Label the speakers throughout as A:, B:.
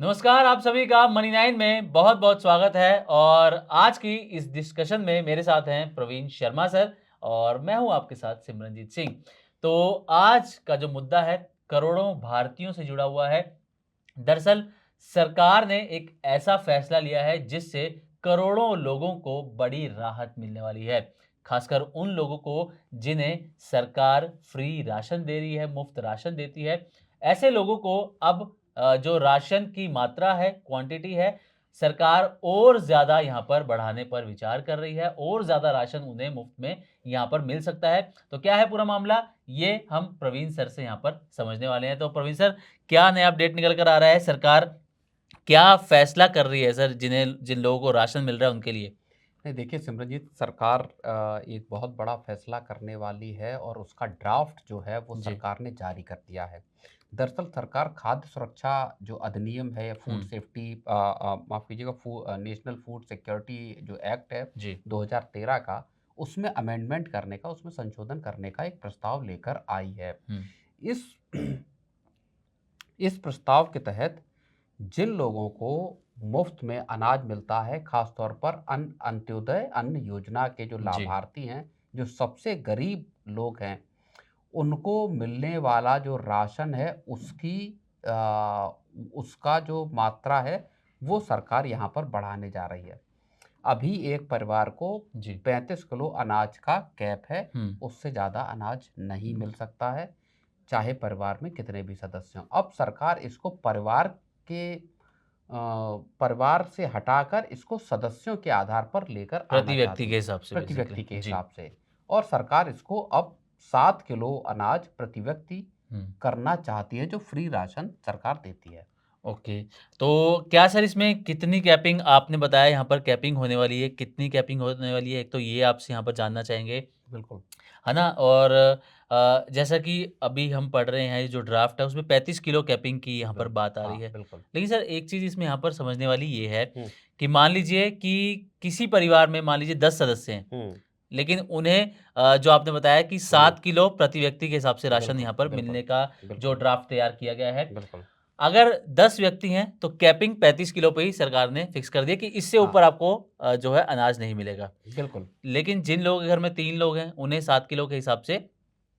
A: नमस्कार, आप सभी का मनी नाइन में बहुत बहुत स्वागत है। और आज की इस डिस्कशन में मेरे साथ हैं प्रवीण शर्मा सर और मैं हूं आपके साथ सिमरनजीत सिंह। तो आज का जो मुद्दा है करोड़ों भारतीयों से जुड़ा हुआ है। दरअसल सरकार ने एक ऐसा फैसला लिया है जिससे करोड़ों लोगों को बड़ी राहत मिलने वाली है। खासकर उन लोगों को जिन्हें सरकार फ्री राशन दे रही है, मुफ्त राशन देती है। ऐसे लोगों को अब जो राशन की मात्रा है, क्वांटिटी है, सरकार और ज़्यादा यहाँ पर बढ़ाने पर विचार कर रही है और ज़्यादा राशन उन्हें मुफ्त में यहाँ पर मिल सकता है। तो क्या है पूरा मामला, ये हम प्रवीण सर से यहाँ पर समझने वाले हैं। तो प्रवीण सर, क्या नया अपडेट निकल कर आ रहा है? सरकार क्या फैसला कर रही है सर, जिन लोगों को राशन मिल रहा है उनके लिए?
B: नहीं, देखिए सिमरनजीत, सरकार एक बहुत बड़ा फैसला करने वाली है और उसका ड्राफ्ट जो है वो
A: जी।
B: सरकार ने जारी कर दिया है। दरअसल सरकार खाद्य सुरक्षा जो अधिनियम है या फूड
A: हुँ।
B: सेफ्टी माफ़ कीजिएगा, नेशनल फूड सिक्योरिटी जो एक्ट है
A: जी।
B: 2013 का, उसमें अमेंडमेंट करने का, उसमें संशोधन करने का एक प्रस्ताव लेकर आई है।
A: हुँ।
B: इस इस प्रस्ताव के तहत जिन लोगों को मुफ्त में अनाज मिलता है, खास तौर पर अंत्योदय अन्न योजना के जो
A: जी।
B: लाभार्थी हैं, जो सबसे गरीब लोग हैं, उनको मिलने वाला जो राशन है अ, उसका जो मात्रा है, वो सरकार यहाँ पर बढ़ाने जा रही है। अभी एक परिवार को
A: जी।
B: 35 किलो अनाज का कैप है,
A: हुँ।
B: उससे ज़्यादा अनाज नहीं मिल सकता है, चाहे परिवार में कितने भी सदस्य हों। अब सरकार इसको परिवार से हटाकर इसको सदस्यों के आधार पर लेकर आना
A: प्रति व्यक्ति
B: चाहती
A: के
B: है,
A: हिसाब से
B: प्रति
A: बेसिकली।
B: व्यक्ति के
A: जी।
B: हिसाब से। और सरकार इसको अब 7 किलो अनाज प्रति व्यक्ति
A: हुँ।
B: करना चाहती है, जो फ्री राशन सरकार देती है।
A: ओके। तो क्या सर इसमें कितनी कैपिंग आपने बताया यहाँ पर कैपिंग होने वाली है, कितनी कैपिंग होने वाली है? एक तो ये आपसे यहाँ पर जानना चाहेंगे,
B: बिल्कुल।
A: है ना? और जैसा कि अभी हम पढ़ रहे हैं, ये जो ड्राफ्ट है उसमें 35 किलो कैपिंग की यहाँ पर बात आ
B: हाँ,
A: रही है।
B: बिल्कुल।
A: लेकिन सर एक चीज़ इसमें यहाँ पर समझने वाली ये है
B: हुँ,
A: कि मान लीजिए कि किसी परिवार में मान लीजिए 10 सदस्य हैं,
B: हुँ।
A: लेकिन उन्हें जो आपने बताया कि
B: जी,
A: 7 किलो प्रति व्यक्ति के हिसाब से राशन
B: बिल्कुल,
A: यहाँ पर
B: बिल्कुल,
A: मिलने का जो
B: बिल्कुल,
A: ड्राफ्ट तैयार किया गया है।
B: बिल्कुल।
A: अगर 10 व्यक्ति हैं तो कैपिंग 35 किलो पे ही सरकार ने फिक्स कर दिया कि इससे
B: हाँ,
A: ऊपर आपको जो है अनाज नहीं मिलेगा।
B: बिल्कुल,
A: लेकिन जिन लोगों के घर में 3 लोग हैं, उन्हें 7 किलो के हिसाब से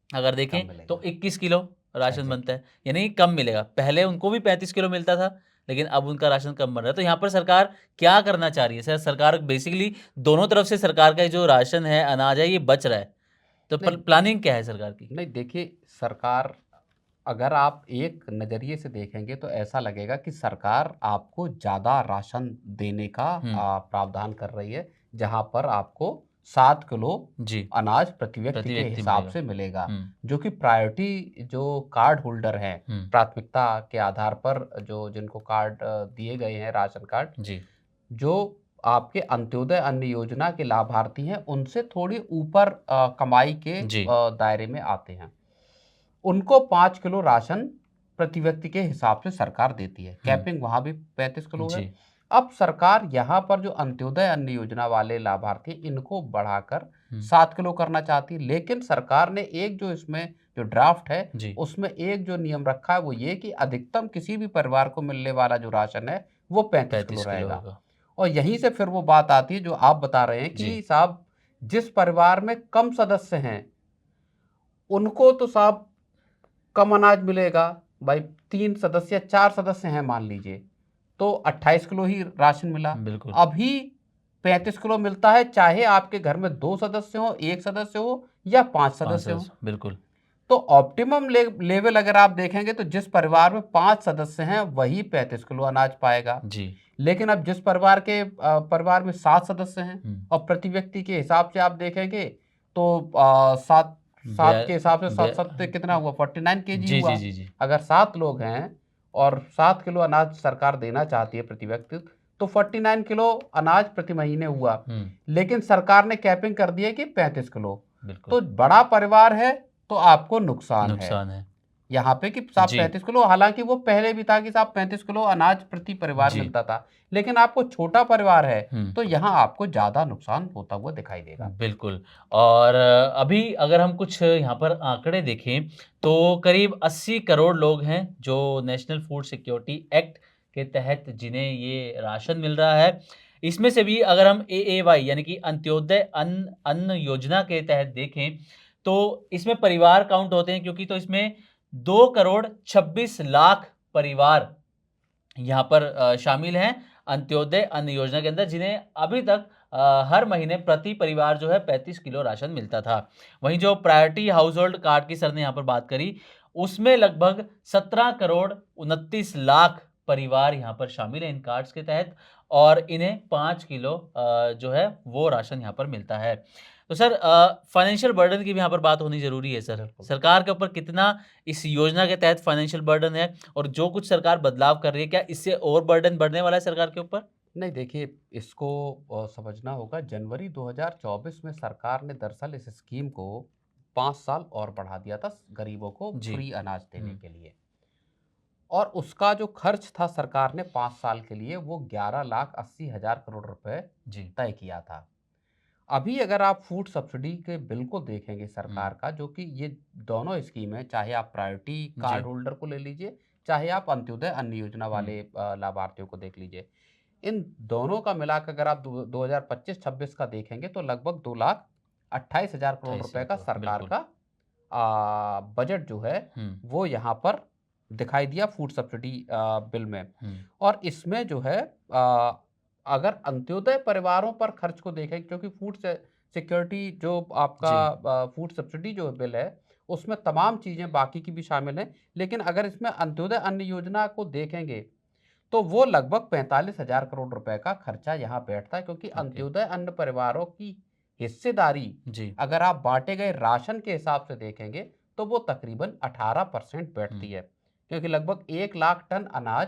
A: अगर
B: कम
A: देखें तो
B: मिलेगा।
A: 21 किलो राशन बनता
B: एग्ज़ैक्टली।
A: है, यानी कि कम मिलेगा। पहले उनको भी 35 किलो मिलता था, लेकिन अब उनका राशन कम बन रहा है। तो यहाँ पर सरकार क्या करना चाह रही है? सर सरकार बेसिकली दोनों तरफ से सरकार का जो राशन है, अनाज है, ये बच रहा है। तो
B: नहीं,
A: प्लानिंग क्या है सरकार की?
B: नहीं, देखिए, सरकार, अगर आप एक नज़रिए से देखेंगे तो ऐसा लगेगा कि सरकार आपको ज़्यादा राशन देने का
A: हुँ।
B: प्रावधान कर रही है, जहाँ पर आपको 7 किलो
A: जी।
B: अनाज प्रति व्यक्ति
A: प्रति
B: के
A: व्यक्ति
B: हिसाब
A: मिलेगा।
B: से मिलेगा,
A: हुँ।
B: जो कि प्रायोरिटी जो कार्ड होल्डर हैं,
A: हुँ।
B: प्राथमिकता के आधार पर जो जिनको कार्ड दिए गए हैं, राशन कार्ड,
A: जी।
B: जो आपके अंत्योदय अन्न योजना के लाभार्थी हैं, उनसे थोड़ी ऊपर कमाई के
A: जी।
B: दायरे में आते हैं। उनको 5 किलो राशन प्रति व्यक्ति के हिसाब से सरकार देती है।
A: हुँ।
B: कैपिंग वहाँ भी 35 किलो है।
A: जी।
B: अब सरकार यहाँ पर जो अंत्योदय अन्न योजना वाले लाभार्थी हैं, इनको बढ़ाकर
A: हुँ।
B: 7 किलो करना चाहती है। लेकिन सरकार ने एक जो इसमें जो ड्राफ्ट है,
A: जी।
B: उसमें एक जो नियम रखा है, वो ये कि अधिकतम किसी भी परिवार को मिलने वाला जो राशन है, वो 35 किलो
A: 35 किलो
B: रहेगा।
A: होगा।
B: और यहीं से फिर वो बात आती है जो आप बता रहे हैं
A: जी।
B: कि साहब, जिस परिवार में कम सदस्य हैं, उनको तो साहब कम अनाज मिलेगा। भाई, 3 सदस्य, 4 सदस्य हैं मान लीजिए, तो 28 किलो ही राशन मिला।
A: बिल्कुल।
B: अभी 35 किलो मिलता है, चाहे आपके घर में 2 सदस्य हों, 1 सदस्य हो या 5
A: 5
B: सदस्य हों।
A: बिल्कुल।
B: तो ऑप्टिमम लेवल अगर आप देखेंगे तो जिस परिवार में 5 सदस्य हैं, वही 35 किलो अनाज पाएगा।
A: जी।
B: लेकिन अब जिस परिवार में 7 सदस्य हैं
A: हुँ।
B: और प्रति व्यक्ति के हिसाब से आप देखेंगे तो 7
A: बया
B: 7 के हिसाब से
A: बया
B: 7 7 कितना हुआ, 49 केजी
A: जी, जी,
B: हुआ।
A: जी, जी।
B: अगर 7 लोग हैं और 7 किलो अनाज सरकार देना चाहती है प्रति व्यक्ति, तो 49 किलो अनाज प्रति महीने हुआ।
A: हुँ।
B: लेकिन सरकार ने कैपिंग कर दी है कि 35 किलो।
A: बिल्कुल।
B: तो बड़ा परिवार है तो आपको नुकसान है
A: नुकसान है।
B: यहाँ पे कि साहब
A: जी।
B: 35 किलो। हालांकि वो पहले भी था कि साहब 35 किलो अनाज प्रति परिवार
A: जी।
B: मिलता था, लेकिन आपको छोटा परिवार है
A: हुँ।
B: तो यहाँ आपको ज़्यादा नुकसान होता हुआ दिखाई देगा।
A: बिल्कुल। और अभी अगर हम कुछ यहाँ पर आंकड़े देखें, तो करीब 80 करोड़ लोग हैं जो नेशनल फूड सिक्योरिटी एक्ट के तहत जिन्हें ये राशन मिल रहा है, इसमें से भी अगर हम एएवाई यानी कि अंत्योदय अन्न अन्न योजना के तहत देखें, तो इसमें परिवार काउंट होते हैं, क्योंकि तो इसमें 2 करोड़ 26 लाख परिवार यहाँ पर शामिल हैं अंत्योदय अन्न योजना के अंदर, जिन्हें अभी तक हर महीने प्रति परिवार जो है 35 किलो राशन मिलता था। वहीं जो प्रायोरिटी हाउस होल्ड कार्ड की सर ने यहाँ पर बात करी, उसमें लगभग 17 करोड़ 29 लाख परिवार यहाँ पर शामिल हैं इन कार्ड्स के तहत, और इन्हें 5 किलो जो है वो राशन यहाँ पर मिलता है। तो सर फाइनेंशियल बर्डन की भी यहाँ पर बात होनी ज़रूरी है सर। सरकार के ऊपर कितना इस योजना के तहत फाइनेंशियल बर्डन है, और जो कुछ सरकार बदलाव कर रही है, क्या इससे और बर्डन बढ़ने वाला है सरकार के ऊपर?
B: नहीं, देखिए, इसको समझना होगा। जनवरी 2024 में सरकार ने दरअसल इस स्कीम को 5 साल और बढ़ा दिया था गरीबों को
A: जी।
B: फ्री अनाज देने के लिए। और उसका जो खर्च था सरकार ने 5 साल के लिए, वो 11,80,000 करोड़ रुपए
A: जी।
B: तय किया था। अभी अगर आप फूड सब्सिडी के बिल को देखेंगे सरकार का, जो कि ये दोनों स्कीम है, चाहे आप प्रायोरिटी कार्ड होल्डर को ले लीजिए, चाहे आप अंत्योदय अन्न योजना वाले लाभार्थियों को देख लीजिए, इन दोनों का मिलाकर अगर आप 2025-26 का देखेंगे तो लगभग 2,28,000 करोड़ रुपए का सरकार का बजट जो है वो यहाँ पर दिखाई दिया फूड सब्सिडी बिल में। और इसमें जो है अगर अंत्योदय परिवारों पर खर्च को देखें, क्योंकि फूड सिक्योरिटी जो आपका फूड सब्सिडी जो बिल है, उसमें तमाम चीज़ें बाकी की भी शामिल हैं, लेकिन अगर इसमें अंत्योदय अन्न योजना को देखेंगे तो वो लगभग 45,000 करोड़ रुपए का खर्चा यहाँ बैठता है, क्योंकि अंत्योदय अन्न परिवारों की हिस्सेदारी अगर आप बांटे गए राशन के हिसाब से देखेंगे तो वो तकरीबन 18% बैठती है, क्योंकि लगभग 1 लाख टन अनाज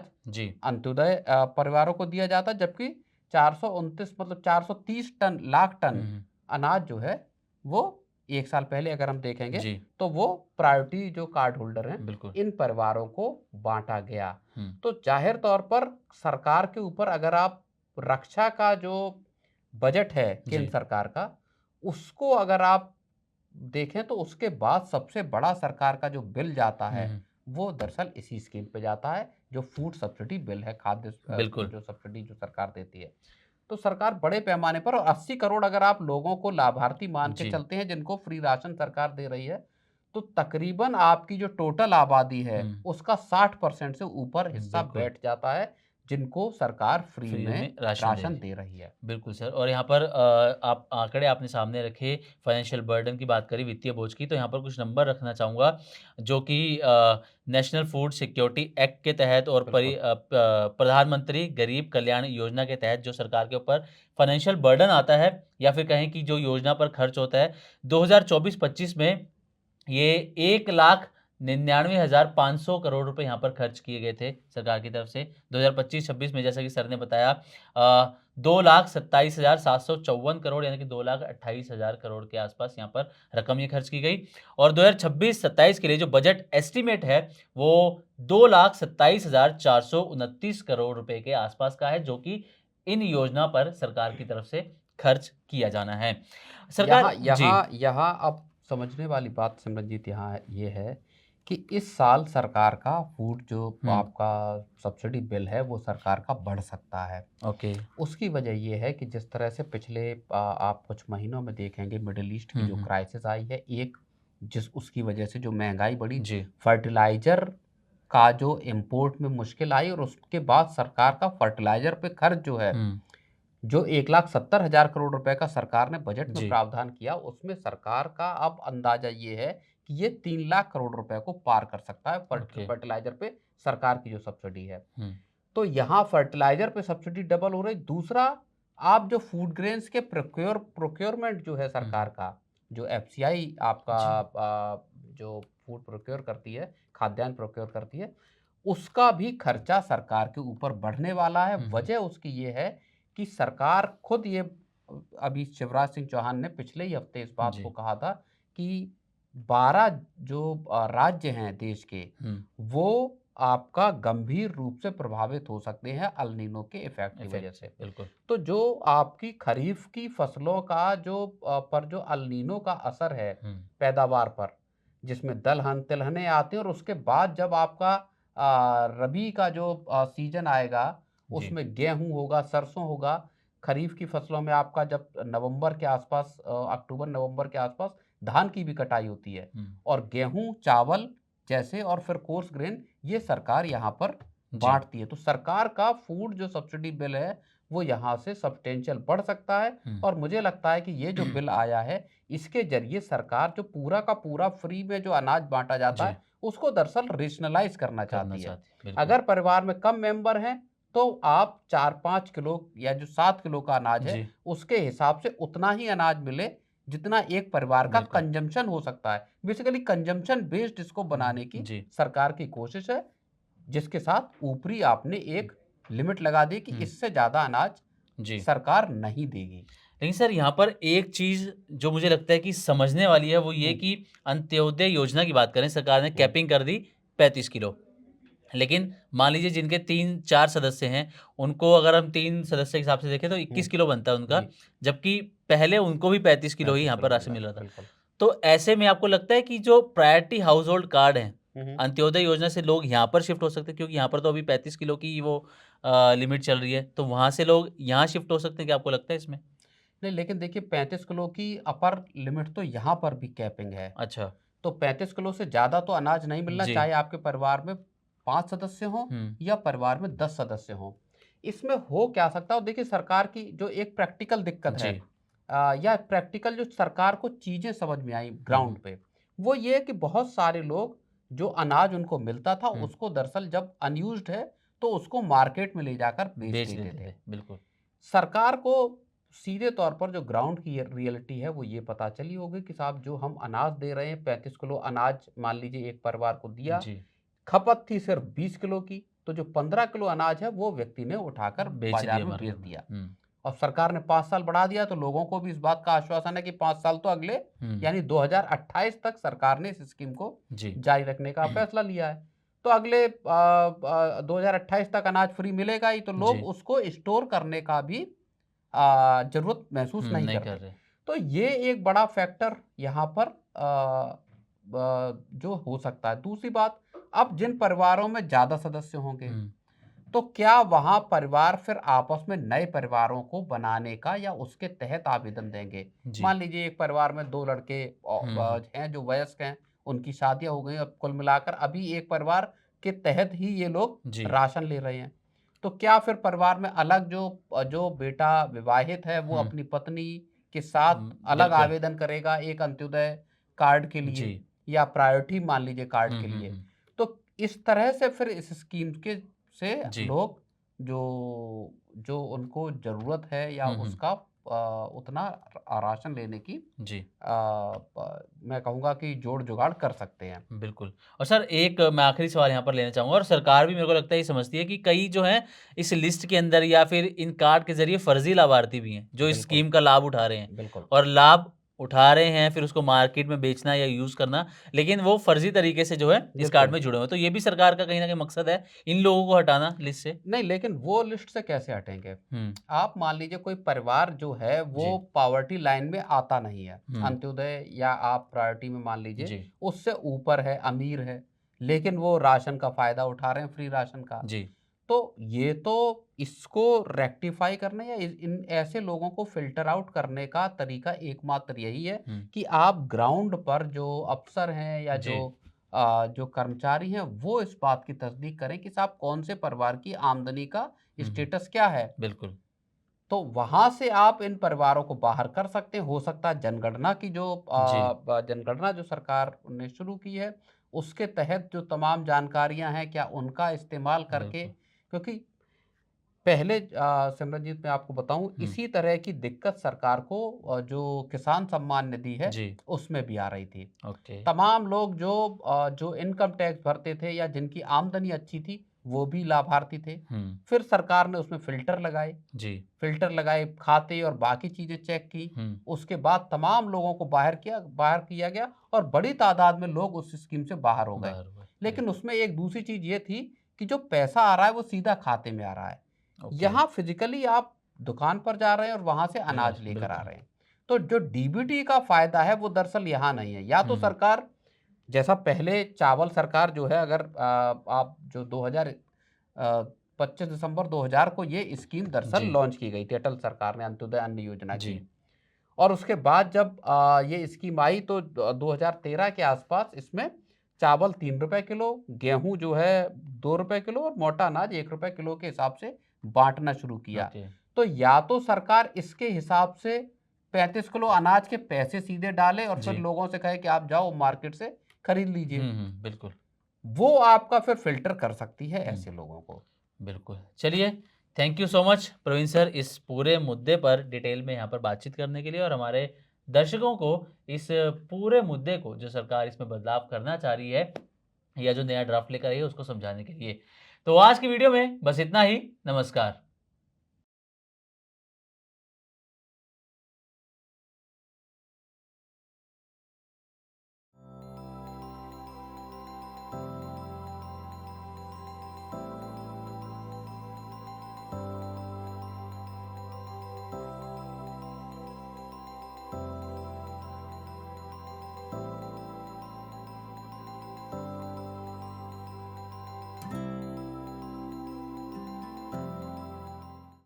B: अंत्योदय परिवारों को दिया जाता है, जबकि 429 मतलब 430 लाख टन अनाज जो है वो 1 साल पहले अगर हम देखेंगे तो वो प्रायोरिटी जो कार्ड होल्डर हैं इन परिवारों को बांटा गया। तो जाहिर तौर पर सरकार के ऊपर अगर आप रक्षा का जो बजट है केंद्र सरकार का, उसको अगर आप देखें तो उसके बाद सबसे बड़ा सरकार का जो बिल जाता है वो दरअसल इसी स्कीम पे जाता है, जो फूड सब्सिडी बिल है, खाद्य जो सब्सिडी जो सरकार देती है। तो सरकार बड़े पैमाने पर, और 80 करोड़ अगर आप लोगों को लाभार्थी मान के चलते हैं जिनको फ्री राशन सरकार दे रही है, तो तकरीबन आपकी जो टोटल आबादी है उसका 60% से ऊपर हिस्सा बैठ जाता है जिनको सरकार फ्री में राशन दे रही है।
A: बिल्कुल सर। और यहाँ पर आप आंकड़े आपने सामने रखे, फाइनेंशियल बर्डन की बात करी, वित्तीय बोझ की, तो यहाँ पर कुछ नंबर रखना चाहूँगा, जो कि नेशनल फूड सिक्योरिटी एक्ट के तहत और प्रधानमंत्री गरीब कल्याण योजना के तहत जो सरकार के ऊपर फाइनेंशियल बर्डन आता है, या फिर कहें कि जो योजना पर खर्च होता है, 2024-25 में ये 1,99,500 करोड़ रुपए यहाँ पर खर्च किए गए थे सरकार की तरफ से। 2025-26 में जैसा कि सर ने बताया 2,27,754 करोड़ यानी कि 2,28,000 करोड़ के आसपास यहाँ पर रकम ये खर्च की गई। और 2026-27 के लिए जो बजट एस्टीमेट है वो 2,27,429 करोड़ रुपए के आसपास का है, जो कि इन योजना पर सरकार की तरफ से खर्च किया जाना है। सरकार
B: यहाँ अब समझने वाली बात सिमरनजीत यहाँ ये है कि इस साल सरकार का फूड जो आपका सब्सिडी बिल है वो सरकार का बढ़ सकता है। उसकी वजह ये है कि जिस तरह से पिछले आप कुछ महीनों में देखेंगे मिडिल ईस्ट की जो क्राइसिस आई है, एक उसकी वजह से जो महंगाई बढ़ी, फर्टिलाइजर का जो इम्पोर्ट में मुश्किल आई, और उसके बाद सरकार का फर्टिलाइजर पे खर्च जो है, जो 1,70,000 करोड़ रुपए का सरकार ने बजट में प्रावधान किया, उसमें सरकार का अब अंदाजा ये है कि ये 3 लाख करोड़ रुपए को पार कर सकता है फर्टिलाइजर पे सरकार की जो सब्सिडी है। तो यहाँ फर्टिलाइजर पे सब्सिडी डबल हो रही। दूसरा, आप जो फूड ग्रेन्स के प्रोक्योरमेंट जो है सरकार का, जो FCI आपका जो फूड प्रोक्योर करती है, खाद्यान्न प्रोक्योर करती है, उसका भी खर्चा सरकार के ऊपर बढ़ने वाला है। वजह उसकी ये है कि सरकार खुद ये, अभी शिवराज सिंह चौहान ने पिछले ही हफ्ते इस बात को कहा था कि 12 जो राज्य हैं देश के, वो आपका गंभीर रूप से प्रभावित हो सकते हैं अल नीनो के इफेक्ट की वजह से। तो जो आपकी खरीफ की फसलों का जो अल नीनो का असर है पैदावार पर, जिसमें दलहन तिलहने आते हैं, और उसके बाद जब आपका रबी का जो सीजन आएगा
A: जी।
B: उसमें गेहूं होगा, सरसों होगा। खरीफ की फसलों में आपका जब नवंबर के आसपास, अक्टूबर नवंबर के आसपास धान की भी कटाई होती है।
A: हुँ।
B: और गेहूं, चावल जैसे और फिर कोर्स ग्रेन ये सरकार यहाँ पर
A: जी।
B: बांटती है। तो सरकार का फूड जो सब्सिडी बिल है वो यहाँ से सब्सटेंशियल बढ़ सकता है।
A: हुँ।
B: और मुझे लगता है कि ये जो बिल आया है इसके जरिए सरकार जो पूरा का पूरा फ्री में जो अनाज बांटा जाता
A: जी,
B: है उसको दरअसल रेशनलाइज करना
A: करना
B: चाहती है।
A: चाहती है, बिल्कुल।
B: अगर परिवार में कम मेंबर हैं तो आप 4-5 किलो या जो 7 किलो का अनाज है
A: जी,
B: उसके हिसाब से उतना ही अनाज मिले जितना एक परिवार का
A: बिल्कुल।
B: कंजम्पशन हो सकता है। बेसिकली कंजम्पशन बेस्ड इसको बनाने की
A: जी।
B: सरकार की कोशिश है, जिसके साथ ऊपरी आपने एक लिमिट लगा दी कि
A: हुँ।
B: इससे ज़्यादा अनाज
A: जी।
B: सरकार नहीं देगी।
A: लेकिन सर यहाँ पर एक चीज़ जो मुझे लगता है कि समझने वाली है वो ये
B: हुँ,
A: कि अंत्योदय योजना की बात करें, सरकार ने
B: हुँ,
A: कैपिंग कर दी 35 किलो। लेकिन मान लीजिए जिनके 3-4 सदस्य हैं, उनको अगर हम 3 सदस्य के हिसाब से देखें तो
B: हुँ,
A: 21 किलो बनता है उनका,
B: जी,
A: जबकि पहले उनको भी 35 किलो ही
B: 35
A: यहाँ पर
B: किलो मिल
A: राशन
B: रहा
A: मिल
B: था,
A: रहा था।
B: बिल्कुल।
A: तो ऐसे में आपको लगता है कि जो प्रायोरिटी हाउसहोल्ड कार्ड हैं,
B: हुँ, हुँ।
A: अंत्योदय योजना से लोग यहाँ पर शिफ्ट हो सकते हैं? क्योंकि यहाँ पर तो अभी 35 किलो की वो लिमिट चल रही है, तो वहाँ से लोग यहाँ शिफ्ट हो सकते हैं, क्या आपको लगता है इसमें?
B: नहीं, लेकिन देखिए 35 किलो की अपर लिमिट तो यहाँ पर भी कैपिंग है।
A: अच्छा।
B: तो 35 किलो से ज़्यादा तो अनाज नहीं मिलना,
A: जी।
B: चाहे आपके परिवार में 5 सदस्य हों
A: हुँ।
B: या परिवार में 10 सदस्य हों। इसमें हो क्या सकता है, और देखिए सरकार की जो एक प्रैक्टिकल दिक्कत है,
A: जी।
B: या प्रैक्टिकल जो सरकार को चीज़ें समझ में आई
A: हुँ,
B: ग्राउंड
A: हुँ।
B: पे, वो ये है कि बहुत सारे लोग जो अनाज उनको मिलता था
A: हुँ।
B: उसको दरअसल जब अनयूज़्ड है तो उसको मार्केट में ले जाकर बेच
A: बेच
B: देते
A: देते
B: थे।
A: थे, बिल्कुल।
B: सरकार को सीधे तौर पर जो ग्राउंड की रियलिटी है वो ये पता चली होगी कि साहब जो हम अनाज दे रहे हैं, 35 किलो अनाज मान लीजिए एक परिवार को दिया,
A: जी,
B: खपत थी सिर्फ 20 किलो की, तो जो 15 किलो अनाज है वो व्यक्ति ने उठाकर
A: बेच
B: बाजार
A: दिया
B: में बेच
A: मार्केट में।
B: दिया।
A: हुँ।
B: और सरकार ने 5 साल बढ़ा दिया तो लोगों को भी इस बात का आश्वासन है कि 5 साल तो अगले,
A: हुँ।
B: यानी 2028 तक सरकार ने इस स्कीम को
A: जी।
B: जारी रखने का फैसला लिया है। तो अगले 2028 तक अनाज फ्री मिलेगा ही, तो लोग
A: जी।
B: उसको स्टोर करने का भी ज़रूरत महसूस नहीं
A: नहीं कर
B: करते।
A: रहे।
B: तो ये एक बड़ा फैक्टर यहाँ पर जो हो सकता है। दूसरी बात, अब जिन परिवारों में ज़्यादा सदस्य होंगे,
A: हुँ।
B: तो क्या वहाँ परिवार फिर आपस में नए परिवारों को बनाने का या उसके तहत आवेदन देंगे?
A: जी।
B: मान लीजिए एक परिवार में 2 लड़के
A: हुँ, हुँ।
B: हैं जो वयस्क हैं, उनकी शादियाँ हो गई और कुल मिलाकर अभी एक परिवार के तहत ही ये लोग
A: जी।
B: राशन ले रहे हैं। तो क्या फिर परिवार में अलग जो बेटा विवाहित है वो
A: हुँ।
B: अपनी पत्नी के साथ अलग
A: बिल्कुल।
B: आवेदन करेगा एक अंत्योदय कार्ड के
A: जी।
B: लिए या प्रायोरिटी मान लीजिए कार्ड
A: हुँ,
B: के
A: हुँ,
B: लिए?
A: हुँ।
B: तो इस तरह से फिर इस स्कीम के से
A: जी।
B: लोग जो जो उनको ज़रूरत है या
A: हुँ, हुँ।
B: उसका उतना राशन लेने की
A: जी।
B: मैं कहूँगा कि जोड़-जुगाड़ कर सकते हैं।
A: बिल्कुल। और सर एक मैं आखिरी सवाल यहाँ पर लेना चाहूँगा और सरकार भी मेरे को लगता है ये समझती है कि कई जो हैं इस लिस्ट के अंदर या फिर इन कार्ड के ज़रिए फर्ज़ी लाभार्थी भी हैं, जो इस
B: बिल्कुल,
A: स्कीम का लाभ उठा रहे हैं।
B: बिल्कुल,
A: और लाभ उठा रहे हैं फिर उसको मार्केट में बेचना या यूज़ करना, लेकिन वो फर्ज़ी तरीके से जो है इस कार्ड
B: बिल्कुल।
A: में जुड़े हुए हैं। तो ये भी सरकार का कहीं न कहीं मकसद है इन लोगों को हटाना लिस्ट से।
B: नहीं, लेकिन वो लिस्ट से कैसे हटेंगे?
A: हुँ।
B: आप मान लीजिए कोई परिवार जो है वो
A: जी।
B: पॉवर्टी लाइन में आता नहीं है।
A: हुँ।
B: अंत्योदय या आप प्रायोरिटी में मान लीजिए
A: जी।
B: उससे ऊपर है, अमीर है, लेकिन वो राशन का फ़ायदा उठा रहे हैं, फ्री राशन का।
A: जी।
B: तो ये तो इसको रेक्टिफ़ाई करने या इन ऐसे लोगों को फ़िल्टर आउट करने का तरीका एकमात्र यही है
A: हुँ।
B: कि आप ग्राउंड पर जो अफ़सर हैं या
A: जी।
B: जो कर्मचारी हैं, वो इस बात की तस्दीक करें कि साहब कौन से परिवार की आमदनी का
A: हुँ, हुँ।
B: स्टेटस क्या है।
A: बिल्कुल।
B: तो वहाँ से आप इन परिवारों को बाहर कर सकते हैं। हो सकता है जनगणना की जो
A: जी।
B: जनगणना जो सरकार ने शुरू की है, उसके तहत जो तमाम जानकारियाँ हैं, क्या उनका इस्तेमाल करके,
A: बिल्कुल।
B: क्योंकि पहले सिमरनजीत मैं आपको बताऊँ
A: हुँ।
B: इसी तरह की दिक्कत सरकार को जो किसान सम्मान निधि है,
A: जी।
B: उसमें भी आ रही थी।
A: ओके।
B: तमाम लोग जो इनकम टैक्स भरते थे या जिनकी आमदनी अच्छी थी, वो भी लाभार्थी थे।
A: हुँ।
B: फिर सरकार ने उसमें
A: जी।
B: फ़िल्टर लगाए, खाते और बाकी चीज़ें चेक की।
A: हुँ।
B: उसके बाद तमाम लोगों को बाहर किया गया और बड़ी तादाद में लोग उस स्कीम से बाहर हो गए।
A: बाहर हुए।
B: लेकिन
A: बिल्कुल।
B: उसमें एक दूसरी चीज़ ये थी कि जो पैसा आ रहा है वो सीधा खाते में आ रहा है।
A: ओके।
B: यहाँ फिज़िकली आप दुकान पर जा रहे हैं और वहाँ से
A: अनाज
B: अनाज लेकर आ
A: बिल्कुल।
B: रहे हैं। तो जो डीबीटी का फ़ायदा है वो दरअसल यहाँ नहीं है। या तो
A: हुँ, हुँ।
B: सरकार जैसा पहले चावल सरकार जो है, अगर आप जो 25 दिसंबर 2000 को ये स्कीम दरअसल
A: जी,
B: लॉन्च की गई थी अटल सरकार ने, अंत्योदय अन्न योजना
A: जी।
B: की। और उसके बाद जब ये स्कीम आई तो 2013 के आसपास इसमें चावल 3 रुपए किलो, गेहूं जो है 2 रुपए किलो और मोटा अनाज 1 रुपए किलो के हिसाब से बांटना शुरू किया।
A: ओके।
B: तो या तो सरकार इसके हिसाब से 35 किलो अनाज के पैसे सीधे डाले और फिर
A: जी।
B: लोगों से कहे कि आप जाओ मार्केट से खरीद लीजिए,
A: बिल्कुल।
B: वो आपका फिर फिल्टर कर सकती है
A: हुँ,
B: ऐसे लोगों को।
A: बिल्कुल। चलिए, thank you so much Praveen sir इस पूरे मुद्दे पर डिटेल में यहाँ पर बातचीत करने के लिए और हमारे दर्शकों को इस पूरे मुद्दे को जो सरकार इसमें बदलाव करना चाह रही है या जो नया ड्राफ्ट लेकर आई है उसको समझाने के लिए। तो आज की वीडियो में बस इतना ही। नमस्कार।